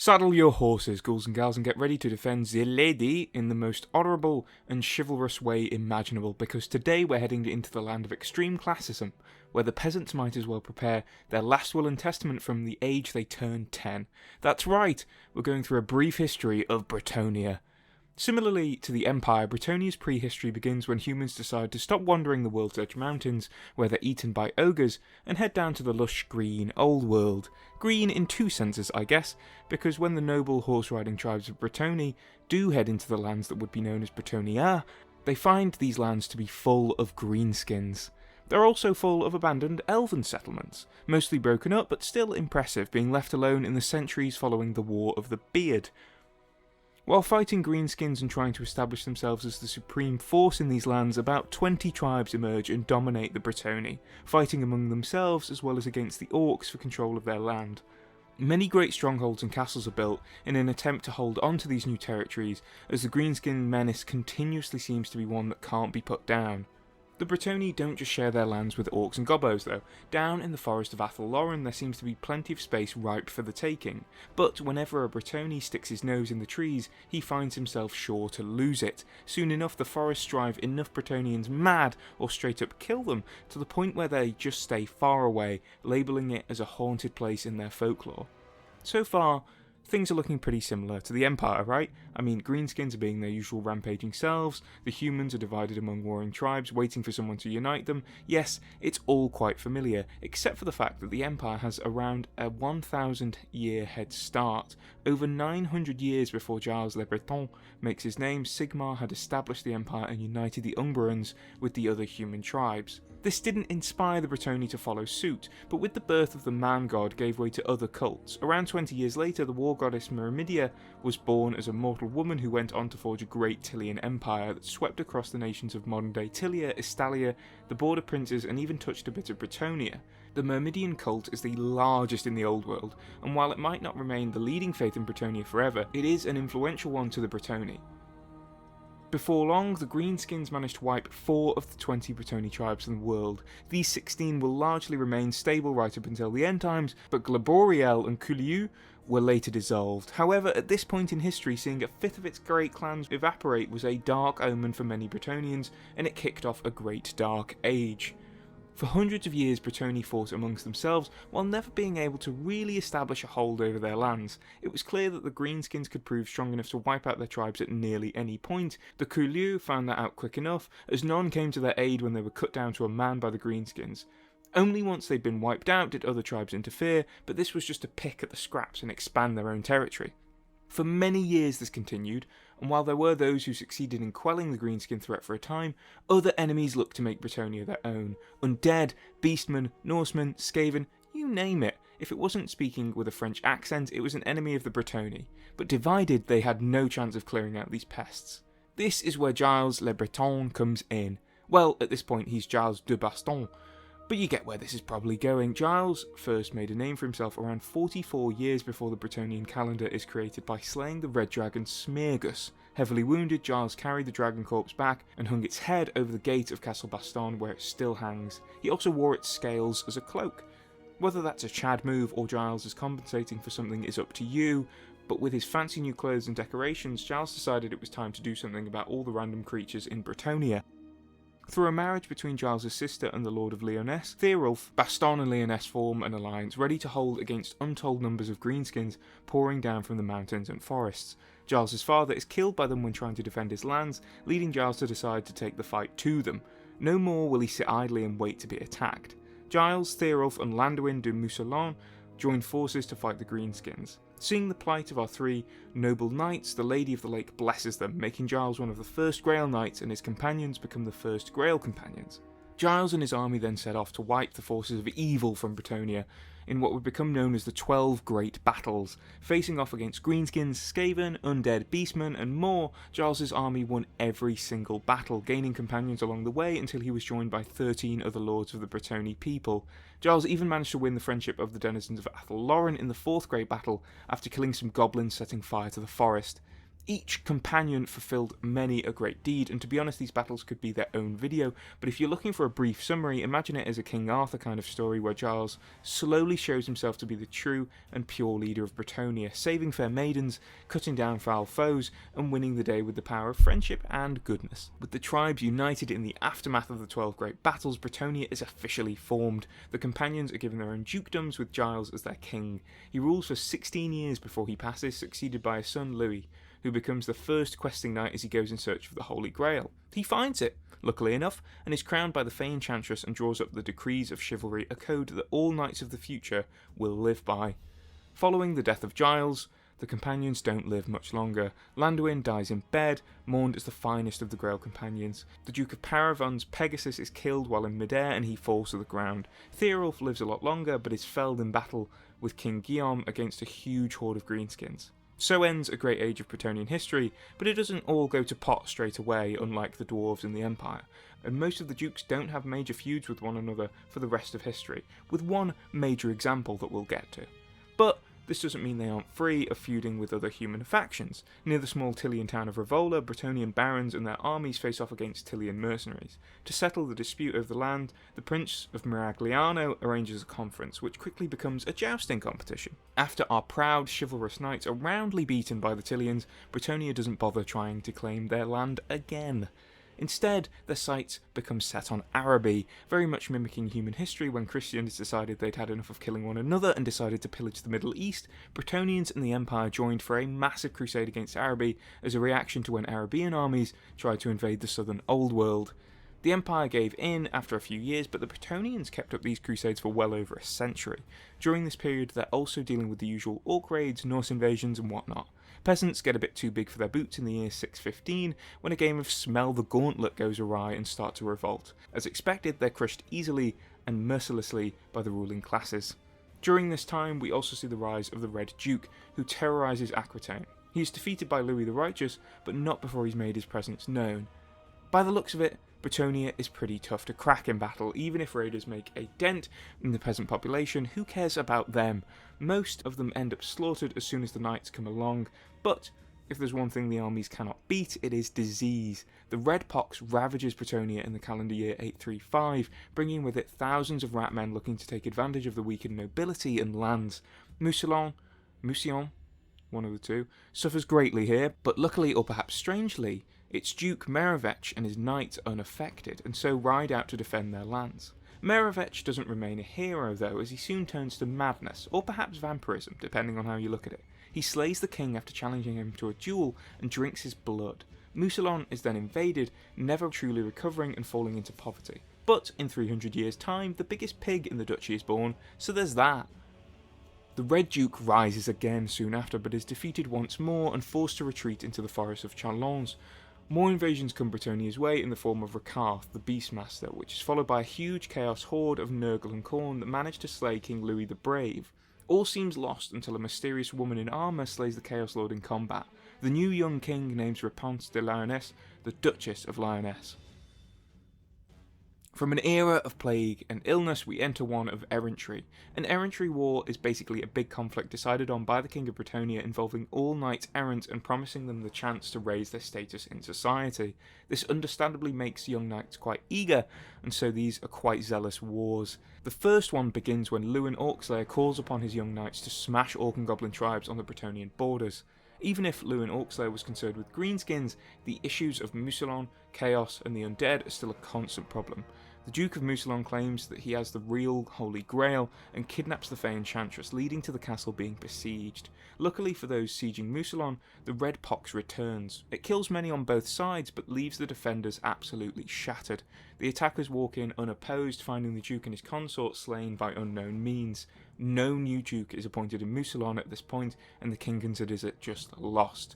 Saddle your horses, ghouls and gals, and get ready to defend the lady in the most honourable and chivalrous way imaginable, because today we're heading into the land of extreme classism, where the peasants might as well prepare their last will and testament from the age they turned 10. That's right, we're going through a brief history of Bretonnia. Similarly to the Empire, Bretonnia's prehistory begins when humans decide to stop wandering the world's edge mountains, where they're eaten by ogres, and head down to the lush green old world. Green in two senses, I guess, because when the noble horse-riding tribes of Bretonnia do head into the lands that would be known as Bretonnia, they find these lands to be full of greenskins. They're also full of abandoned elven settlements, mostly broken up but still impressive, being left alone in the centuries following the War of the Beard. While fighting greenskins and trying to establish themselves as the supreme force in these lands, about 20 tribes emerge and dominate the Bretonnia, fighting among themselves as well as against the orcs for control of their land. Many great strongholds and castles are built in an attempt to hold on to these new territories, as the greenskin menace continuously seems to be one that can't be put down. The Bretonnia don't just share their lands with orcs and gobos though. Down in the forest of Louen there seems to be plenty of space ripe for the taking, but whenever a Bretonnia sticks his nose in the trees, he finds himself sure to lose it. Soon enough the forests drive enough Bretonnians mad, or straight up kill them, to the point where they just stay far away, labelling it as a haunted place in their folklore. So far, things are looking pretty similar to the Empire, right? I mean, greenskins are being their usual rampaging selves, the humans are divided among warring tribes, waiting for someone to unite them. Yes, it's all quite familiar, except for the fact that the Empire has around a 1,000-year head start. Over 900 years before Giles le Breton makes his name, Sigmar had established the Empire and united the Umbrians with the other human tribes. This didn't inspire the Bretonnia to follow suit, but with the birth of the man-god gave way to other cults. Around 20 years later, the war goddess Myrmidia was born as a mortal woman who went on to forge a great Tilian empire that swept across the nations of modern-day Tilia, Estalia, the border princes, and even touched a bit of Bretonnia. The Myrmidian cult is the largest in the Old World, and while it might not remain the leading faith in Bretonnia forever, it is an influential one to the Bretonnia. Before long, the greenskins managed to wipe 4 of the 20 Bretonnia tribes in the world. These 16 will largely remain stable right up until the end times, but Glaboriel and Culiu were later dissolved. However, at this point in history, seeing a fifth of its great clans evaporate was a dark omen for many Bretonnians, and it kicked off a great dark age. For hundreds of years, Bretonnia fought amongst themselves, while never being able to really establish a hold over their lands. It was clear that the greenskins could prove strong enough to wipe out their tribes at nearly any point. The Culiu found that out quick enough, as none came to their aid when they were cut down to a man by the greenskins. Only once they'd been wiped out did other tribes interfere, but this was just to pick at the scraps and expand their own territory. For many years this continued, and while there were those who succeeded in quelling the greenskin threat for a time, other enemies looked to make Bretonnia their own. Undead, beastmen, Norsemen, Skaven, you name it. If it wasn't speaking with a French accent, it was an enemy of the Bretonnia. But divided, they had no chance of clearing out these pests. This is where Giles le Breton comes in. Well, at this point he's Giles de Baston, but you get where this is probably going. Giles first made a name for himself around 44 years before the Bretonnian calendar is created by slaying the red dragon Smeargus. Heavily wounded, Giles carried the dragon corpse back and hung its head over the gate of Castle Baston, where it still hangs. He also wore its scales as a cloak. Whether that's a Chad move or Giles is compensating for something is up to you, but with his fancy new clothes and decorations, Giles decided it was time to do something about all the random creatures in Bretonnia. Through a marriage between Giles' sister and the Lord of Lyonesse, Theorulf, Baston and Lyonesse form an alliance ready to hold against untold numbers of greenskins pouring down from the mountains and forests. Giles' father is killed by them when trying to defend his lands, leading Giles to decide to take the fight to them. No more will he sit idly and wait to be attacked. Giles, Theorulf and Landuin de Mousselan join forces to fight the greenskins. Seeing the plight of our 3 noble knights, the Lady of the Lake blesses them, making Giles one of the first Grail Knights and his companions become the first Grail Companions. Giles and his army then set off to wipe the forces of evil from Bretonnia in what would become known as the 12 Great Battles. Facing off against greenskins, Skaven, undead beastmen and more, Giles' army won every single battle, gaining companions along the way until he was joined by 13 other lords of the Bretonnia people. Giles even managed to win the friendship of the denizens of Louen in the 4th Great Battle after killing some goblins setting fire to the forest. Each companion fulfilled many a great deed, and to be honest, these battles could be their own video, but if you're looking for a brief summary, imagine it as a King Arthur kind of story where Giles slowly shows himself to be the true and pure leader of Bretonnia, saving fair maidens, cutting down foul foes, and winning the day with the power of friendship and goodness. With the tribes united in the aftermath of the 12 great battles, Bretonnia is officially formed. The companions are given their own dukedoms with Giles as their king. He rules for 16 years before he passes, succeeded by his son Louis, who becomes the first questing knight as he goes in search for the Holy Grail. He finds it, luckily enough, and is crowned by the Fey Enchantress and draws up the Decrees of Chivalry, a code that all knights of the future will live by. Following the death of Giles, the companions don't live much longer. Louen dies in bed, mourned as the finest of the Grail companions. The Duke of Paravon's Pegasus is killed while in midair and he falls to the ground. Theorulf lives a lot longer but is felled in battle with King Guillaume against a huge horde of greenskins. So ends a great age of Bretonnian history, but it doesn't all go to pot straight away, unlike the dwarves in the Empire, and most of the dukes don't have major feuds with one another for the rest of history, with one major example that we'll get to. But this doesn't mean they aren't free of feuding with other human factions. Near the small Tillian town of Revola, Bretonnian barons and their armies face off against Tillian mercenaries. To settle the dispute over the land, the Prince of Miragliano arranges a conference, which quickly becomes a jousting competition. After our proud, chivalrous knights are roundly beaten by the Tillians, Bretonnia doesn't bother trying to claim their land again. Instead, their sights become set on Araby, very much mimicking human history when Christians decided they'd had enough of killing one another and decided to pillage the Middle East. Bretonnians and the Empire joined for a massive crusade against Araby as a reaction to when Arabian armies tried to invade the southern Old World. The Empire gave in after a few years, but the Bretonnians kept up these crusades for well over a century. During this period, they're also dealing with the usual orc raids, Norse invasions and whatnot. Peasants get a bit too big for their boots in the year 615 when a game of Smell the Gauntlet goes awry and start to revolt. As expected, they're crushed easily and mercilessly by the ruling classes. During this time, we also see the rise of the Red Duke, who terrorises Aquitaine. He is defeated by Louis the Righteous, but not before he's made his presence known. By the looks of it, Bretonnia is pretty tough to crack in battle. Even if raiders make a dent in the peasant population, who cares about them? Most of them end up slaughtered as soon as the knights come along, but if there's one thing the armies cannot beat, it is disease. The Red Pox ravages Bretonnia in the calendar year 835, bringing with it thousands of rat men looking to take advantage of the weakened nobility and lands. Mousillon, one of the two, suffers greatly here, but luckily, or perhaps strangely, its Duke Merevech and his knights are unaffected, and so ride out to defend their lands. Merevech doesn't remain a hero though, as he soon turns to madness, or perhaps vampirism, depending on how you look at it. He slays the king after challenging him to a duel and drinks his blood. Mousillon is then invaded, never truly recovering and falling into poverty. But in 300 years' time, the biggest pig in the duchy is born, so there's that. The Red Duke rises again soon after, but is defeated once more and forced to retreat into the forest of Chalons. More invasions come Bretonnia's way in the form of Rakarth, the Beastmaster, which is followed by a huge chaos horde of Nurgle and Khorne that manage to slay King Louis the Brave. All seems lost until a mysterious woman in armour slays the Chaos Lord in combat. The new young king names Réponse de Lyonesse, the Duchess of Lyonesse. From an era of plague and illness, we enter one of errantry. An errantry war is basically a big conflict decided on by the King of Bretonnia involving all knights errant and promising them the chance to raise their status in society. This understandably makes young knights quite eager, and so these are quite zealous wars. The first one begins when Louen Orcslayer calls upon his young knights to smash orc and goblin tribes on the Bretonnian borders. Even if Louen Orcslayer was concerned with greenskins, the issues of Mousillon, chaos and the undead are still a constant problem. The Duke of Mousillon claims that he has the real Holy Grail and kidnaps the Fey Enchantress, leading to the castle being besieged. Luckily for those sieging Mousillon, the Red Pox returns. It kills many on both sides, but leaves the defenders absolutely shattered. The attackers walk in unopposed, finding the Duke and his consort slain by unknown means. No new Duke is appointed in Mousillon at this point, and the king considers it just lost.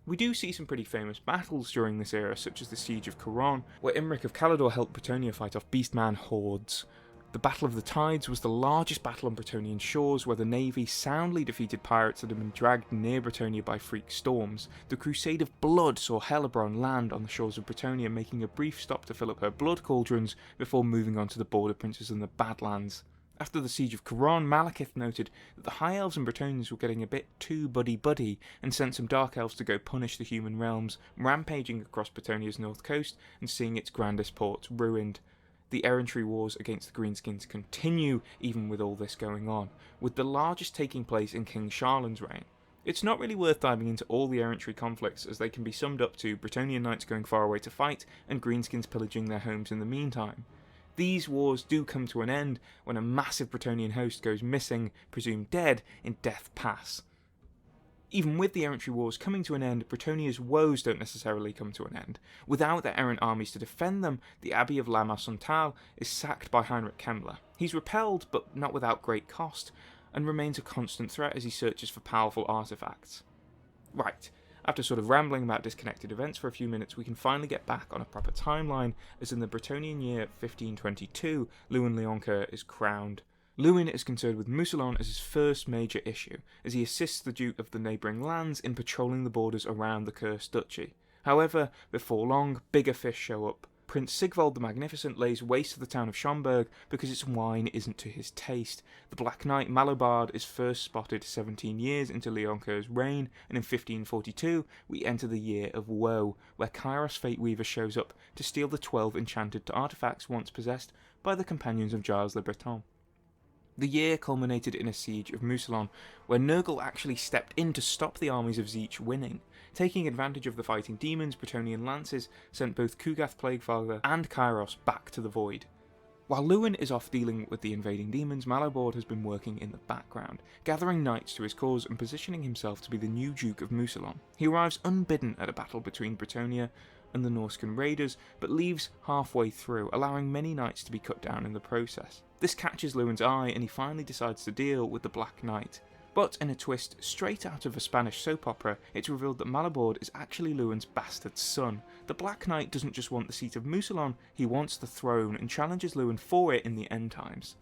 We do see some pretty famous battles during this era, such as the Siege of Coron, where Imric of Caledor helped Bretonnia fight off Beastman hordes. The Battle of the Tides was the largest battle on Bretonnian shores, where the navy soundly defeated pirates that had been dragged near Bretonnia by freak storms. The Crusade of Blood saw Hellebron land on the shores of Bretonnia, making a brief stop to fill up her blood cauldrons before moving on to the Border Princes and the Badlands. After the siege of Couronne, Malekith noted that the High Elves and Bretonnians were getting a bit too buddy-buddy and sent some Dark Elves to go punish the human realms, rampaging across Bretonnia's north coast and seeing its grandest ports ruined. The errantry wars against the Greenskins continue even with all this going on, with the largest taking place in King Charlin's reign. It's not really worth diving into all the errantry conflicts, as they can be summed up to Bretonnian knights going far away to fight and Greenskins pillaging their homes in the meantime. These wars do come to an end when a massive Bretonnian host goes missing, presumed dead, in Death Pass. Even with the errantry wars coming to an end, Bretonnia's woes don't necessarily come to an end. Without their errant armies to defend them, the Abbey of La Marsantal is sacked by Heinrich Kemmler. He's repelled, but not without great cost, and remains a constant threat as he searches for powerful artifacts. Right, after sort of rambling about disconnected events for a few minutes, we can finally get back on a proper timeline, as in the Bretonnian year 1522, Louen Leoncoeur is crowned. Louen is concerned with Mousillon as his first major issue, as he assists the Duke of the neighbouring lands in patrolling the borders around the Cursed Duchy. However, before long, bigger fish show up. Prince Sigvald the Magnificent lays waste to the town of Schomberg because its wine isn't to his taste. The Black Knight Malobard is first spotted 17 years into Leoncoeur's reign, and in 1542 we enter the Year of Woe, where Kairos Fateweaver shows up to steal the 12 enchanted artifacts once possessed by the companions of Giles le Breton. The year culminated in a siege of Mousillon, where Nurgle actually stepped in to stop the armies of Zeech winning. Taking advantage of the fighting demons, Bretonnian lances sent both Kugath Plaguefather and Kairos back to the Void. While Louen is off dealing with the invading demons, Malobard has been working in the background, gathering knights to his cause and positioning himself to be the new Duke of Mousillon. He arrives unbidden at a battle between Bretonnia and the Norscan raiders, but leaves halfway through, allowing many knights to be cut down in the process. This catches Lowen's eye, and he finally decides to deal with the Black Knight. But in a twist straight out of a Spanish soap opera, it's revealed that Malobard is actually Lowen's bastard son. The Black Knight doesn't just want the seat of Mousillon, he wants the throne and challenges Louen for it in the end times.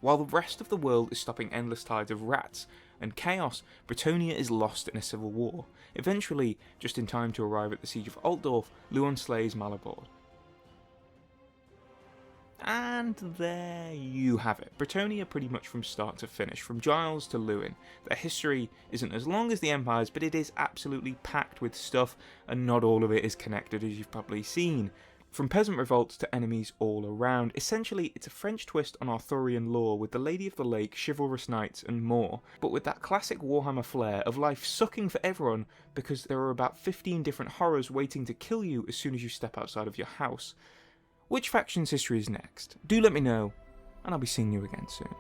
While the rest of the world is stopping endless tides of rats and chaos, Bretonnia is lost in a civil war. Eventually, just in time to arrive at the siege of Altdorf, Louen slays Malobard. And there you have it. Bretonnia pretty much from start to finish, from Giles to Louen. Their history isn't as long as the Empire's, but it is absolutely packed with stuff, and not all of it is connected, as you've probably seen. From peasant revolts to enemies all around, essentially it's a French twist on Arthurian lore with the Lady of the Lake, chivalrous knights and more, but with that classic Warhammer flair of life sucking for everyone because there are about 15 different horrors waiting to kill you as soon as you step outside of your house. Which faction's history is next? Do let me know, and I'll be seeing you again soon.